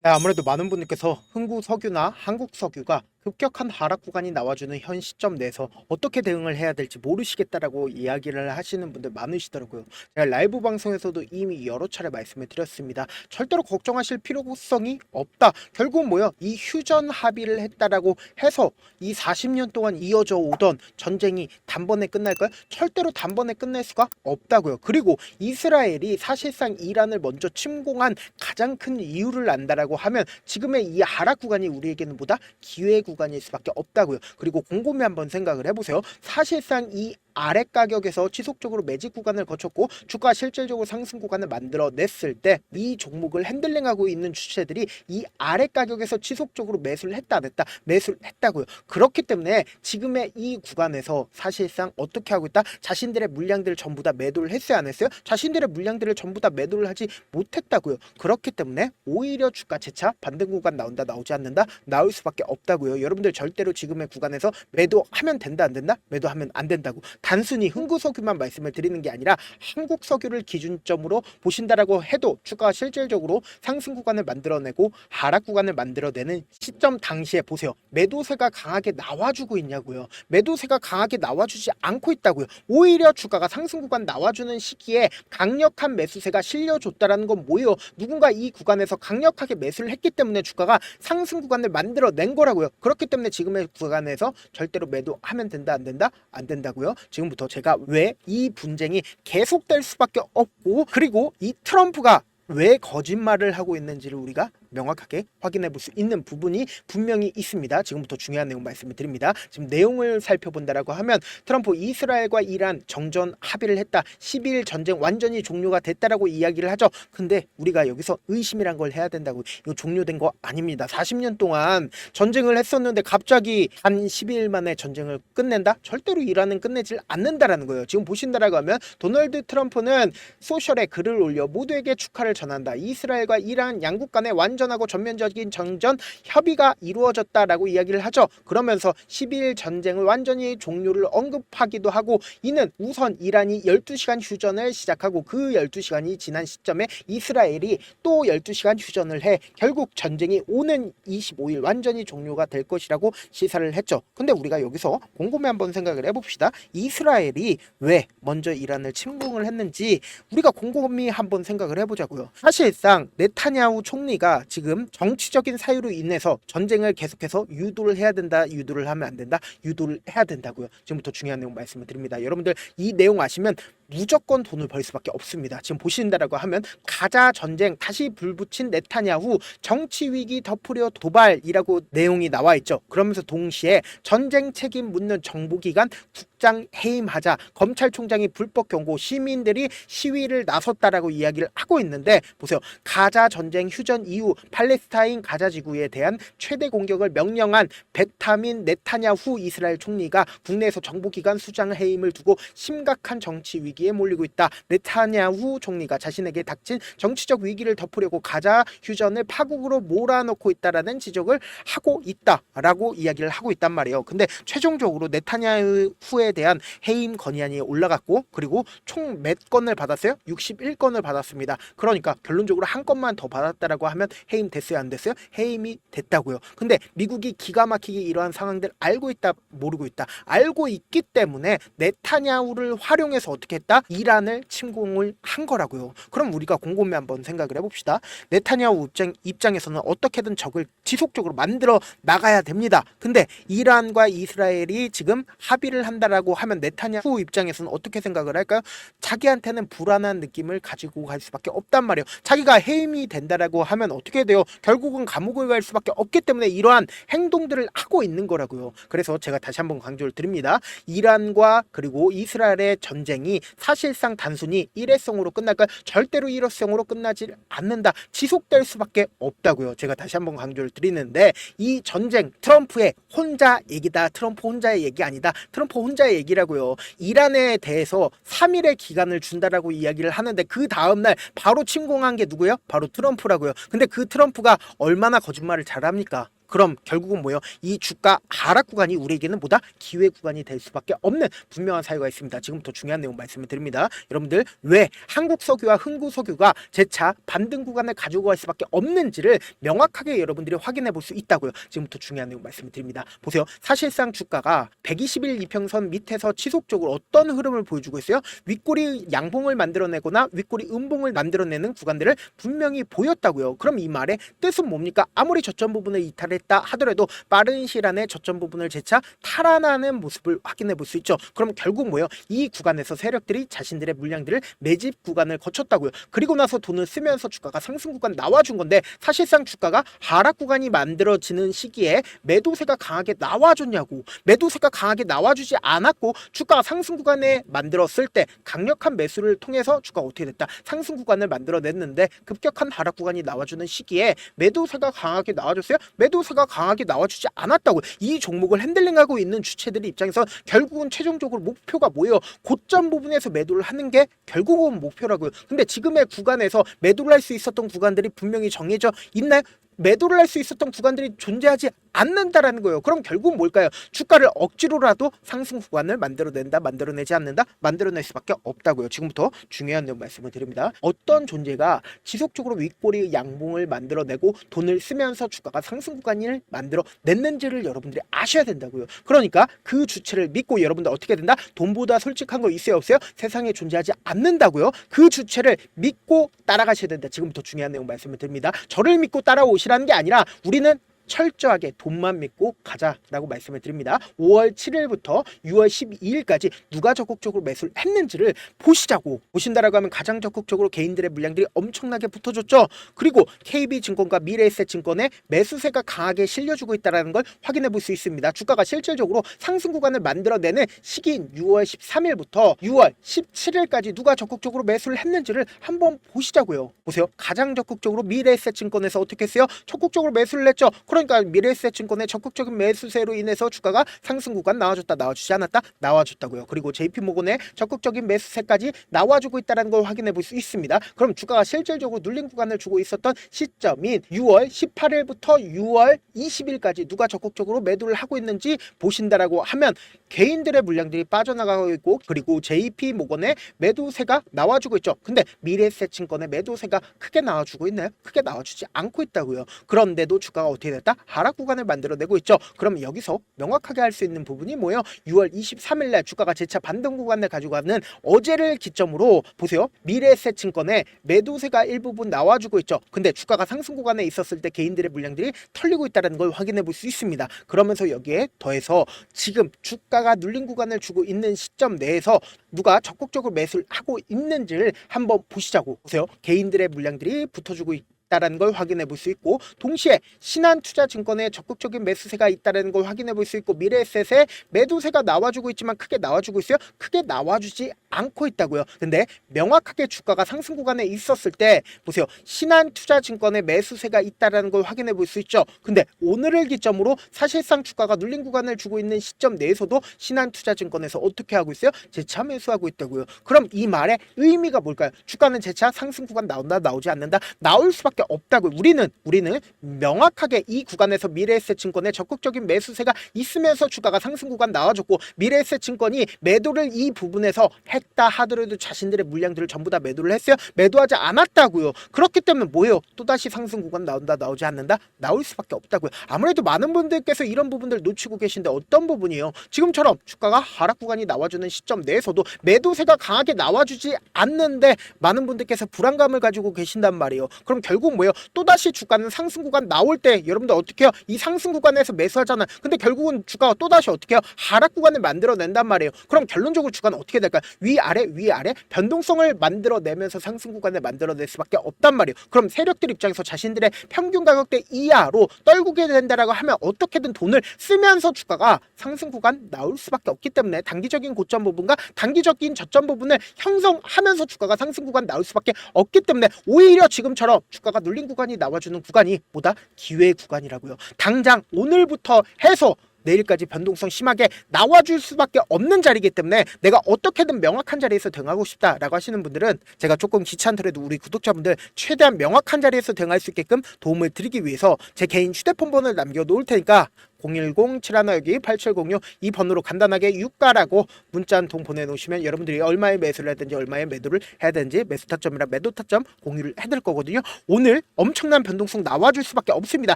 네, 아무래도 많은 분들께서 흥구 석유나 한국 석유가 급격한 하락 구간이 나와주는 현 시점 내에서 어떻게 대응을 해야 될지 모르시겠다라고 이야기를 하시는 분들 많으시더라고요. 제가 라이브 방송에서도 이미 여러 차례 말씀을 드렸습니다. 절대로 걱정하실 필요성이 없다. 결국은 뭐요? 이 휴전 합의를 했다라고 해서 이 40년 동안 이어져 오던 전쟁이 단번에 끝날까요? 절대로 단번에 끝낼 수가 없다고요. 그리고 이스라엘이 사실상 이란을 먼저 침공한 가장 큰 이유를 안다라고 하면 지금의 이 하락 구간이 우리에게는 보다 기회 구간일 수밖에 없다고요. 그리고 곰곰이 한번 생각을 해보세요. 사실상 이 아래 가격에서 지속적으로 매집 구간을 거쳤고 주가 실질적으로 상승 구간을 만들어냈을 때 이 종목을 핸들링하고 있는 주체들이 이 아래 가격에서 지속적으로 매수를 했다 안 했다 매수를 했다고요. 그렇기 때문에 지금의 이 구간에서 사실상 어떻게 하고 있다? 자신들의 물량들을 전부 다 매도를 했어요 안 했어요? 자신들의 물량들을 전부 다 매도를 하지 못했다고요. 그렇기 때문에 오히려 주가 재차 반등 구간 나온다 나오지 않는다 나올 수밖에 없다고요. 여러분들 절대로 지금의 구간에서 매도하면 된다 안 된다? 매도하면 안 된다고. 단순히 흥구석유만 말씀을 드리는 게 아니라 한국석유를 기준점으로 보신다라고 해도 주가가 실질적으로 상승 구간을 만들어내고 하락 구간을 만들어내는 시점 당시에 보세요. 매도세가 강하게 나와주고 있냐고요. 매도세가 강하게 나와주지 않고 있다고요. 오히려 주가가 상승 구간 나와주는 시기에 강력한 매수세가 실려줬다라는 건 뭐예요? 누군가 이 구간에서 강력하게 매수를 했기 때문에 주가가 상승 구간을 만들어낸 거라고요. 그렇기 때문에 지금의 구간에서 절대로 매도하면 된다 안 된다? 안 된다고요. 지금부터 제가 왜 이 분쟁이 계속될 수밖에 없고 그리고 이 트럼프가 왜 거짓말을 하고 있는지를 우리가 명확하게 확인해 볼 수 있는 부분이 분명히 있습니다. 지금부터 중요한 내용 말씀을 드립니다. 지금 내용을 살펴본다라고 하면 트럼프 이스라엘과 이란 정전 합의를 했다. 12일 전쟁 완전히 종료가 됐다라고 이야기를 하죠. 근데 우리가 여기서 의심이란 걸 해야 된다고. 이거 종료된 거 아닙니다. 40년 동안 전쟁을 했었는데 갑자기 한 12일 만에 전쟁을 끝낸다? 절대로 이란은 끝내질 않는다라는 거예요. 지금 보신다라고 하면 도널드 트럼프는 소셜에 글을 올려 모두에게 축하를 전한다. 이스라엘과 이란 양국 간의 완전하고 전면적인 정전 협의가 이루어졌다라고 이야기를 하죠. 그러면서 12일 전쟁을 완전히 종료를 언급하기도 하고 이는 우선 이란이 12시간 휴전을 시작하고 그 12시간이 지난 시점에 이스라엘이 또 12시간 휴전을 해 결국 전쟁이 오는 25일 완전히 종료가 될 것이라고 시사를 했죠. 근데 우리가 여기서 곰곰이 한번 생각을 해봅시다. 이스라엘이 왜 먼저 이란을 침공을 했는지 우리가 곰곰이 한번 생각을 해보자고요. 사실상 네타냐후 총리가 지금 정치적인 사유로 인해서 전쟁을 계속해서 유도를 해야 된다, 유도를 하면 안 된다, 유도를 해야 된다고요. 지금부터 중요한 내용 말씀을 드립니다. 여러분들 이 내용 아시면 무조건 돈을 벌 수밖에 없습니다. 지금 보신다라고 하면 가자 전쟁 다시 불붙인 네타냐후 정치 위기 덮으려 도발이라고 내용이 나와 있죠. 그러면서 동시에 전쟁 책임 묻는 정보기관 국장 해임하자 검찰총장이 불법 경고 시민들이 시위를 나섰다라고 이야기를 하고 있는데 보세요. 가자 전쟁 휴전 이후 팔레스타인 가자 지구에 대한 최대 공격을 명령한 베타민 네타냐후 이스라엘 총리가 국내에서 정보기관 수장 해임을 두고 심각한 정치 위기에 몰리고 있다. 네타냐후 총리가 자신에게 닥친 정치적 위기를 덮으려고 가자 휴전을 파국으로 몰아넣고 있다라는 지적을 하고 있다라고 이야기를 하고 있단 말이에요. 근데 최종적으로 네타냐후에 대한 해임 건의안이 올라갔고 그리고 총 몇 건을 받았어요? 61건을 받았습니다. 그러니까 결론적으로 한 건만 더 받았다라고 하면 해임 됐어요 안 됐어요? 해임이 됐다고요. 근데 미국이 기가 막히게 이러한 상황들 알고 있다 모르고 있다 알고 있기 때문에 네타냐후를 활용해서 어떻게 했다? 이란을 침공을 한 거라고요. 그럼 우리가 곰곰이 한번 생각을 해봅시다. 네타냐후 입장에서는 어떻게든 적을 지속적으로 만들어 나가야 됩니다. 근데 이란과 이스라엘이 지금 합의를 한다라고 하면 네타냐후 입장에서는 어떻게 생각을 할까요? 자기한테는 불안한 느낌을 가지고 갈 수밖에 없단 말이에요. 자기가 해임이 된다라고 하면 어떻게 돼요? 결국은 감옥을 갈 수밖에 없기 때문에 이러한 행동들을 하고 있는 거라고요. 그래서 제가 다시 한번 강조를 드립니다. 이란과 그리고 이스라엘의 전쟁이 사실상 단순히 일회성으로 끝날까요? 절대로 일회성으로 끝나지 않는다. 지속될 수밖에 없다고요. 제가 다시 한번 강조를 드리는데 이 전쟁 트럼프의 혼자 얘기다. 트럼프 혼자의 얘기 아니다. 트럼프 혼자의 얘기라고요. 이란에 대해서 3일의 기간을 준다라고 이야기를 하는데 그 다음날 바로 침공한 게 누구예요? 바로 트럼프라고요. 근데 그 트럼프가 얼마나 거짓말을 잘합니까? 그럼 결국은 뭐예요? 이 주가 하락 구간이 우리에게는 뭐다? 기회 구간이 될 수밖에 없는 분명한 사유가 있습니다. 지금부터 중요한 내용 말씀을 드립니다. 여러분들 왜 한국석유와 흥구석유가 재차 반등 구간을 가지고 갈 수밖에 없는지를 명확하게 여러분들이 확인해 볼 수 있다고요. 지금부터 중요한 내용 말씀을 드립니다. 보세요. 사실상 주가가 120일 이평선 밑에서 지속적으로 어떤 흐름을 보여주고 있어요? 윗꼬리 양봉을 만들어내거나 윗꼬리 음봉을 만들어내는 구간들을 분명히 보였다고요. 그럼 이 말의 뜻은 뭡니까? 아무리 저점 부분을 이탈했다 하더라도 빠른 시일 안에 저점 부분을 재차 탈환하는 모습을 확인해 볼 수 있죠. 그럼 결국 뭐예요? 이 구간에서 세력들이 자신들의 물량들을 매집 구간을 거쳤다고요. 그리고 나서 돈을 쓰면서 주가가 상승 구간 나와준 건데 사실상 주가가 하락 구간이 만들어지는 시기에 매도세가 강하게 나와줬냐고. 매도세가 강하게 나와주지 않았고 주가가 상승 구간에 만들었을 때 강력한 매수를 통해서 주가가 어떻게 됐다? 상승 구간을 만들어냈는데 급격한 하락 구간이 나와주는 시기에 매도세가 강하게 나와줬어요? 매도세가 강하게 나와주지 않았다고. 이 종목을 핸들링하고 있는 주체들의 입장에서 결국은 최종적으로 목표가 뭐예요? 고점 부분에서 매도를 하는 게 결국은 목표라고요. 근데 지금의 구간에서 매도를 할 수 있었던 구간들이 분명히 정해져 있나요? 매도를 할 수 있었던 구간들이 존재하지 않는다라는 거예요. 그럼 결국 뭘까요? 주가를 억지로라도 상승 구간을 만들어낸다, 만들어내지 않는다, 만들어낼 수밖에 없다고요. 지금부터 중요한 내용 말씀을 드립니다. 어떤 존재가 지속적으로 윗꼬리 양봉을 만들어내고 돈을 쓰면서 주가가 상승 구간을 만들어냈는지를 여러분들이 아셔야 된다고요. 그러니까 그 주체를 믿고 여러분들 어떻게 된다? 돈보다 솔직한 거 있어요, 없어요? 세상에 존재하지 않는다고요. 그 주체를 믿고 따라가셔야 된다. 지금부터 중요한 내용 말씀을 드립니다. 저를 믿고 따라오시라는 게 아니라 우리는 철저하게 돈만 믿고 가자라고 말씀을 드립니다. 5월 7일부터 6월 12일까지 누가 적극적으로 매수를 했는지를 보시자고. 보신다라고 하면 가장 적극적으로 개인들의 물량들이 엄청나게 붙어줬죠. 그리고 KB증권과 미래에셋증권의 매수세가 강하게 실려주고 있다는 걸 확인해 볼 수 있습니다. 주가가 실질적으로 상승 구간을 만들어내는 시기인 6월 13일부터 6월 17일까지 누가 적극적으로 매수를 했는지를 한번 보시자고요. 보세요. 가장 적극적으로 미래에셋증권에서 어떻게 했어요? 적극적으로 매수를 했죠. 그러니까 미래에셋증권의 적극적인 매수세로 인해서 주가가 상승 구간 나와줬다, 나와주지 않았다, 나와줬다고요. 그리고 JP모건의 적극적인 매수세까지 나와주고 있다는 걸 확인해 볼 수 있습니다. 그럼 주가가 실질적으로 눌린 구간을 주고 있었던 시점인 6월 18일부터 6월 20일까지 누가 적극적으로 매도를 하고 있는지 보신다라고 하면 개인들의 물량들이 빠져나가고 있고, 그리고 JP모건의 매도세가 나와주고 있죠. 근데 미래에셋증권의 매도세가 크게 나와주고 있나요? 크게 나와주지 않고 있다고요. 그런데도 주가가 어떻게 됐다? 하락 구간을 만들어내고 있죠. 그럼 여기서 명확하게 할 수 있는 부분이 뭐예요? 6월 23일 날 주가가 재차 반등 구간을 가지고 가는 어제를 기점으로 보세요. 미래에셋증권의 매도세가 일부분 나와주고 있죠. 근데 주가가 상승 구간에 있었을 때 개인들의 물량들이 털리고 있다는 걸 확인해 볼 수 있습니다. 그러면서 여기에 더해서 지금 주가가 눌린 구간을 주고 있는 시점 내에서 누가 적극적으로 매수를 하고 있는지를 한번 보시자고. 보세요. 개인들의 물량들이 붙어주고 있다는 걸 확인해 볼 수 있고, 동시에 신한투자증권의 적극적인 매수세가 있다는 걸 확인해 볼 수 있고, 미래에셋의 매도세가 나와주고 있지만 크게 나와주고 있어요? 크게 나와주지 않고 있다고요. 근데 명확하게 주가가 상승 구간에 있었을 때 보세요. 신한투자증권의 매수세가 있다는 걸 확인해 볼 수 있죠. 근데 오늘을 기점으로 사실상 주가가 눌린 구간을 주고 있는 시점 내에서도 신한투자증권에서 어떻게 하고 있어요? 재차 매수하고 있다고요. 그럼 이 말의 의미가 뭘까요? 주가는 재차 상승 구간 나온다, 나오지 않는다? 나올 수밖에 없다고요. 우리는 명확하게 이 구간에서 미래에셋증권의 적극적인 매수세가 있으면서 주가가 상승 구간 나와줬고, 미래에셋증권이 매도를 이 부분에서 했다 하더라도 자신들의 물량들을 전부 다 매도를 했어요? 매도하지 않았다고요. 그렇기 때문에 뭐예요? 또다시 상승 구간 나온다, 나오지 않는다? 나올 수밖에 없다고요. 아무래도 많은 분들께서 이런 부분들 놓치고 계신데 어떤 부분이에요? 지금처럼 주가가 하락 구간이 나와주는 시점 내에서도 매도세가 강하게 나와주지 않는데 많은 분들께서 불안감을 가지고 계신단 말이에요. 그럼 결국 뭐예요? 또다시 주가는 상승 구간 나올 때 여러분들 어떻게 해요? 이 상승 구간에서 매수하잖아요. 근데 결국은 주가가 또다시 어떻게 해요? 하락 구간을 만들어낸단 말이에요. 그럼 결론적으로 주가는 어떻게 될까요? 위아래 위아래 변동성을 만들어내면서 상승 구간을 만들어낼 수밖에 없단 말이에요. 그럼 세력들 입장에서 자신들의 평균 가격대 이하로 떨구게 된다라고 하면 어떻게든 돈을 쓰면서 주가가 상승 구간 나올 수밖에 없기 때문에 단기적인 고점 부분과 단기적인 저점 부분을 형성하면서 주가가 상승 구간 나올 수밖에 없기 때문에 오히려 지금처럼 주가가 눌린 구간이 나와주는 구간이 보다 기회 구간이라고요. 당장 오늘부터 해서 내일까지 변동성 심하게 나와줄 수밖에 없는 자리이기 때문에 내가 어떻게든 명확한 자리에서 대응하고 싶다라고 하시는 분들은 제가 조금 귀찮더라도 우리 구독자분들 최대한 명확한 자리에서 대응할 수 있게끔 도움을 드리기 위해서 제 개인 휴대폰 번호를 남겨놓을 테니까 010-71-82-8706 이 번호로 간단하게 유가라고 문자 한 통 보내놓으시면 여러분들이 얼마의 매수를 하든지 얼마의 매도를 해야 되는지 매수 타점이랑 매도 타점 공유를 해드릴 거거든요. 오늘 엄청난 변동성 나와줄 수밖에 없습니다.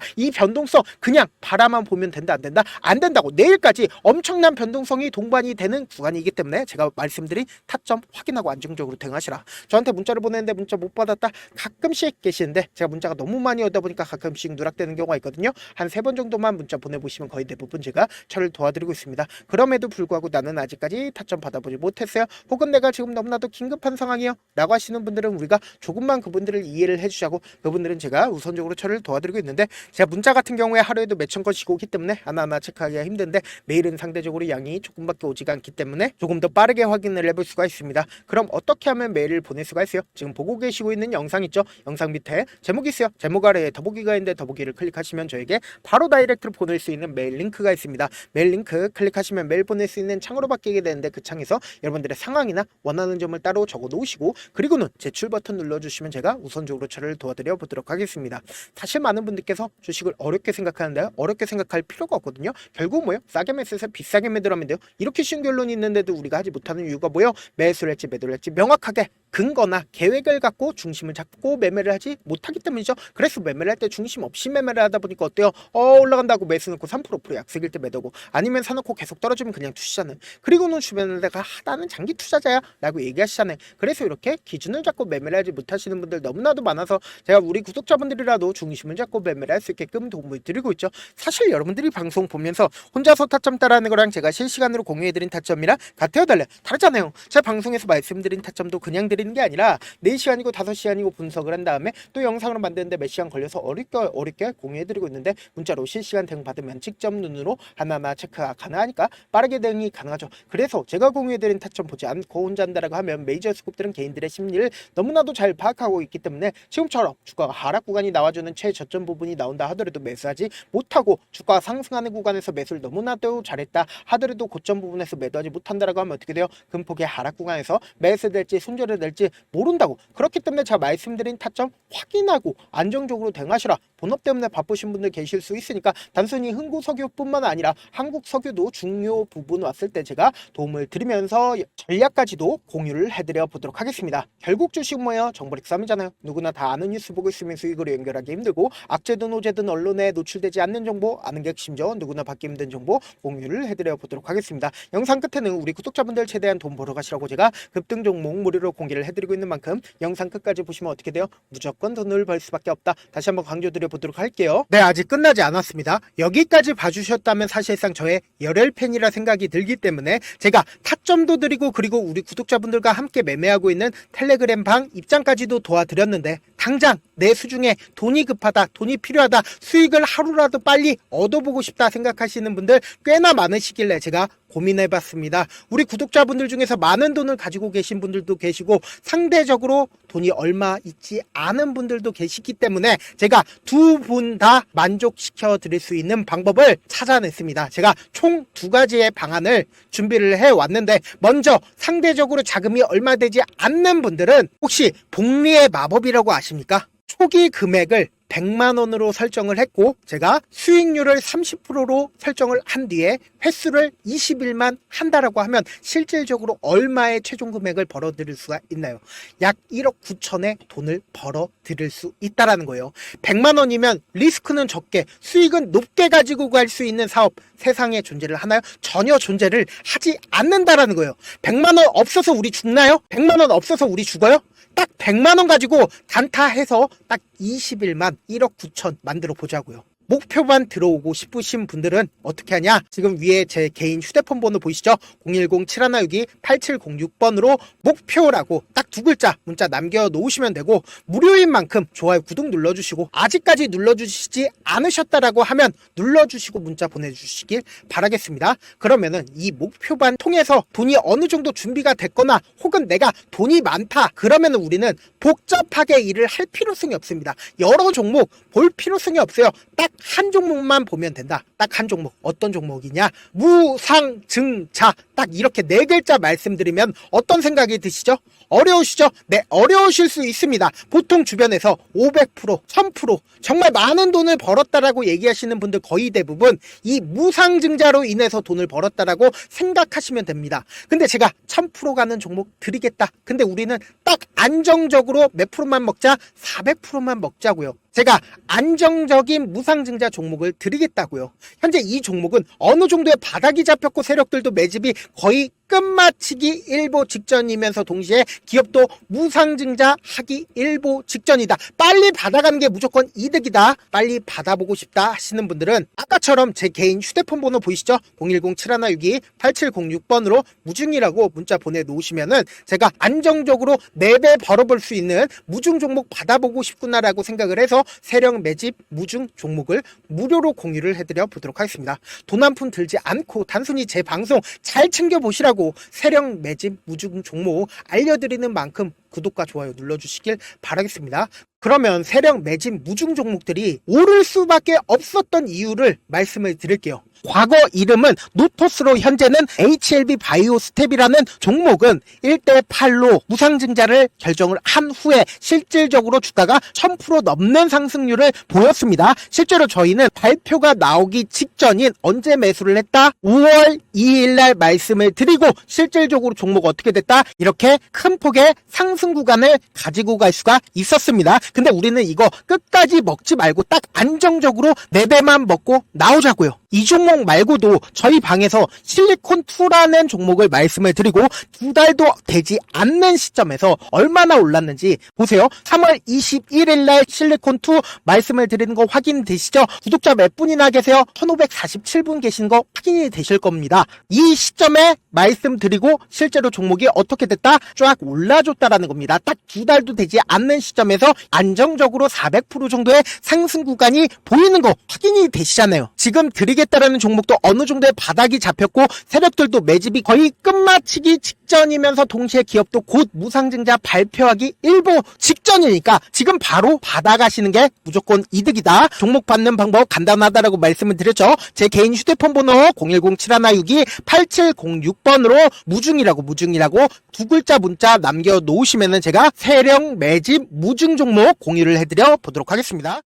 이 변동성 그냥 바라만 보면 된다 안 된다? 안 된다고. 내일까지 엄청난 변동성이 동반이 되는 구간이기 때문에 제가 말씀드린 타점 확인하고 안정적으로 대응하시라. 저한테 문자를 보내는데 문자 못 받았다 가끔씩 계시는데 제가 문자가 너무 많이 오다 보니까 가끔씩 누락되는 경우가 있거든요. 한 3번 정도만 문자 보내보시면 거의 대부분 제가 처리를 도와드리고 있습니다. 그럼에도 불구하고 나는 아직까지 타점 받아보지 못했어요. 혹은 내가 지금 너무나도 긴급한 상황이요 라고 하시는 분들은 우리가 조금만 그분들을 이해를 해주자고 그분들은 제가 우선적으로 처리를 도와드리고 있는데 제가 문자 같은 경우에 하루에도 몇천 건씩 오기 때문에 하나하나 체크하기가 힘든데 매일은 상대적으로 양이 조금밖에 오지가 않기 때문에 조금 더 빠르게 확인을 해볼 수가 있습니다. 그럼 어떻게 하면 메일을 보낼 수가 있어요? 지금 보고 계시고 있는 영상 있죠? 영상 밑에 제목이 있어요. 제목 아래에 더보기가 있는데 더보기를 클릭하시면 저에게 바로 다이렉트로 보낼 수 있는 메일 링크가 있습니다. 메일 링크 클릭하시면 메일 보낼 수 있는 창으로 바뀌게 되는데 그 창에서 여러분들의 상황이나 원하는 점을 따로 적어 놓으시고 그리고는 제출 버튼 눌러주시면 제가 우선적으로 처리를 도와드려 보도록 하겠습니다. 사실 많은 분들께서 주식을 어렵게 생각하는데 어렵게 생각할 필요가 없거든요. 결국 뭐요? 싸게 매수해서 비싸게 매도하면 돼요. 이렇게 쉬운 결론이 있는데도 우리가 하지 못하는 이유가 뭐요? 매수를 할지 매도를 할지 명확하게 근거나 계획을 갖고 중심을 잡고 매매를 하지 못하기 때문이죠. 그래서 매매를 할 때 중심 없이 매매를 하다 보니까 어때요? 올라간다고 매수 넣고 3% 약세일 때 매도고 아니면 사놓고 계속 떨어지면 그냥 투시잖아요. 그리고는 주변에 내가 나는 장기 투자자야 라고 얘기하시잖아요. 그래서 이렇게 기준을 잡고 매매를 하지 못하시는 분들 너무나도 많아서 제가 우리 구독자분들이라도 중심을 잡고 매매를 할 수 있게끔 도움을 드리고 있죠. 사실 여러분들이 방송 보면서 혼자서 타점 따라하는 거랑 제가 실시간으로 공유해드린 타점이랑 같아요 달라요? 다르잖아요. 제가 방송에서 말씀드린 타점도 그냥 드리는 게 아니라 4시간이고 5시간이고 분석을 한 다음에 또 영상으로 만드는데 몇 시간 걸려서 어렵게 공유해드리고 있는데 문자로 실시간 대응 받으면 직접 눈으로 하나하나 체크가 가능하니까 빠르게 대응이 가능하죠. 그래서 제가 공유해드린 타점 보지 않고 혼자 한다라고 하면 메이저 스kup들은 개인들의 심리를 너무나도 잘 파악하고 있기 때문에 지금처럼 주가가 하락 구간이 나와주는 최저점 부분이 나온다 하더라도 매수하지 못하고 주가가 상승하는 구간에서 매수를 너무나도 잘했다 하더라도 고점 부분에서 매도하지 못한다라고 하면 어떻게 돼요? 금폭의 하락 구간에서 매수될지 손절이 될지 모른다고. 그렇기 때문에 제가 말씀드린 타점 확인하고 안정적으로 대응하시라. 본업 때문에 바쁘신 분들 계실 수 있으니까 단순히 흥구석유뿐만 아니라 한국석유도 중요 부분 왔을 때 제가 도움을 드리면서 전략까지도 공유를 해드려 보도록 하겠습니다. 결국 주식은 뭐예요? 정보력 싸움이잖아요. 누구나 다 아는 뉴스 보고 있으면 수익으로 연결하기 힘들고 악재든 호재든 언론에 노출되지 않는 정보 아는 게 핵심죠. 누구나 받기 힘든 정보 공유를 해드려 보도록 하겠습니다. 영상 끝에는 우리 구독자분들 최대한 돈 벌어 가시라고 제가 급등 종목 무료로 공개를 해드리고 있는 만큼 영상 끝까지 보시면 어떻게 돼요? 무조건 돈을 벌 수밖에 없다. 다시 한번 강조드려 보도록 할게요. 네, 아직 끝나지 않았습니다. 여기까지 봐주셨다면 사실상 저의 열혈 팬이라 생각이 들기 때문에 제가 타점도 드리고 그리고 우리 구독자분들과 함께 매매하고 있는 텔레그램 방 입장까지도 도와드렸는데 당장 내 수중에 돈이 급하다, 돈이 필요하다, 수익을 하루라도 빨리 얻어보고 싶다 생각하시는 분들 꽤나 많으시길래 제가 고민해봤습니다. 우리 구독자분들 중에서 많은 돈을 가지고 계신 분들도 계시고 상대적으로 돈이 얼마 있지 않은 분들도 계시기 때문에 제가 두 분 다 만족시켜 드릴 수 있는 방법을 찾아냈습니다. 제가 총 2가지의 방안을 준비를 해왔는데 먼저 상대적으로 자금이 얼마 되지 않는 분들은 혹시 복리의 마법이라고 아십니까? 초기 금액을 100만 원으로 설정을 했고 제가 수익률을 30%로 설정을 한 뒤에 횟수를 20일만 한다라고 하면 실질적으로 얼마의 최종 금액을 벌어들일 수가 있나요? 약 1억 9천의 돈을 벌어들일 수 있다라는 거예요. 100만 원이면 리스크는 적게 수익은 높게 가지고 갈 수 있는 사업 세상에 존재를 하나요? 전혀 존재를 하지 않는다라는 거예요. 100만 원 없어서 우리 죽나요? 100만 원 없어서 우리 죽어요? 딱 100만 원 가지고 단타해서 딱 20일만 1억 9천 만들어 보자고요. 목표만 들어오고 싶으신 분들은 어떻게 하냐? 지금 위에 제 개인 휴대폰 번호 보이시죠? 010-7162-8706번으로 목표라고 딱 2글자 문자 남겨놓으시면 되고 무료인 만큼 좋아요 구독 눌러주시고 아직까지 눌러주시지 않으셨다라고 하면 눌러주시고 문자 보내주시길 바라겠습니다. 그러면은 이 목표반 통해서 돈이 어느 정도 준비가 됐거나 혹은 내가 돈이 많다 그러면은 우리는 복잡하게 일을 할 필요성이 없습니다. 여러 종목 볼 필요성이 없어요. 딱 한 종목만 보면 된다. 딱 한 종목. 어떤 종목이냐? 무상증자. 딱 이렇게 네 글자 말씀드리면 어떤 생각이 드시죠? 어려우시죠? 네, 어려우실 수 있습니다. 보통 주변에서 500%, 1000% 정말 많은 돈을 벌었다라고 얘기하시는 분들 거의 대부분 이 무상증자로 인해서 돈을 벌었다라고 생각하시면 됩니다. 근데 제가 1000% 가는 종목 드리겠다. 근데 우리는 딱 안정적으로 몇 프로만 먹자? 400%만 먹자고요. 제가 안정적인 무상증자 종목을 드리겠다고요. 현재 이 종목은 어느 정도의 바닥이 잡혔고 세력들도 매집이 거의 끝마치기 일보 직전이면서 동시에 기업도 무상증자 하기 일보 직전이다. 빨리 받아가는 게 무조건 이득이다. 빨리 받아보고 싶다 하시는 분들은 아까처럼 제 개인 휴대폰 번호 보이시죠? 010-7162-8706번으로 무중이라고 문자 보내놓으시면은 제가 안정적으로 4배 벌어볼 수 있는 무중 종목 받아보고 싶구나라고 생각을 해서 세력 매집 무중 종목을 무료로 공유를 해드려 보도록 하겠습니다. 돈 한 푼 들지 않고 단순히 제 방송 잘 챙겨보시라고 세력 매집 무중 종목 알려드리는 만큼 구독과 좋아요 눌러주시길 바라겠습니다. 그러면 세력 매집 무중 종목들이 오를 수밖에 없었던 이유를 말씀을 드릴게요. 과거 이름은 노토스로 현재는 HLB 바이오스텝이라는 종목은 1대8로 무상증자를 결정을 한 후에 실질적으로 주가가 1000% 넘는 상승률을 보였습니다. 실제로 저희는 발표가 나오기 직전인 언제 매수를 했다? 5월 2일 날 말씀을 드리고 실질적으로 종목 어떻게 됐다? 이렇게 큰 폭의 상승 구간을 가지고 갈 수가 있었습니다. 근데 우리는 이거 끝까지 먹지 말고 딱 안정적으로 4배만 먹고 나오자고요. 이 종목 말고도 저희 방에서 실리콘2라는 종목을 말씀을 드리고 2달도 되지 않는 시점에서 얼마나 올랐는지 보세요. 3월 21일 날 실리콘2 말씀을 드리는 거 확인되시죠? 구독자 몇 분이나 계세요? 1547분 계신 거 확인이 되실 겁니다. 이 시점에 말씀드리고 실제로 종목이 어떻게 됐다? 쫙 올라줬다라는 겁니다. 딱 2달도 되지 않는 시점에서 안정적으로 400% 정도의 상승 구간이 보이는 거 확인이 되시잖아요. 지금 드리겠다라는 종목도 어느 정도의 바닥이 잡혔고 세력들도 매집이 거의 끝마치기 직전이면서 동시에 기업도 곧 무상증자 발표하기 일보 직전이니까 지금 바로 받아가시는 게 무조건 이득이다. 종목 받는 방법 간단하다라고 말씀을 드렸죠. 제 개인 휴대폰 번호 010-7162-8706번으로 무중이라고 두 글자 문자 남겨놓으시면은 제가 세력 매집 무중 종목 공유를 해드려 보도록 하겠습니다.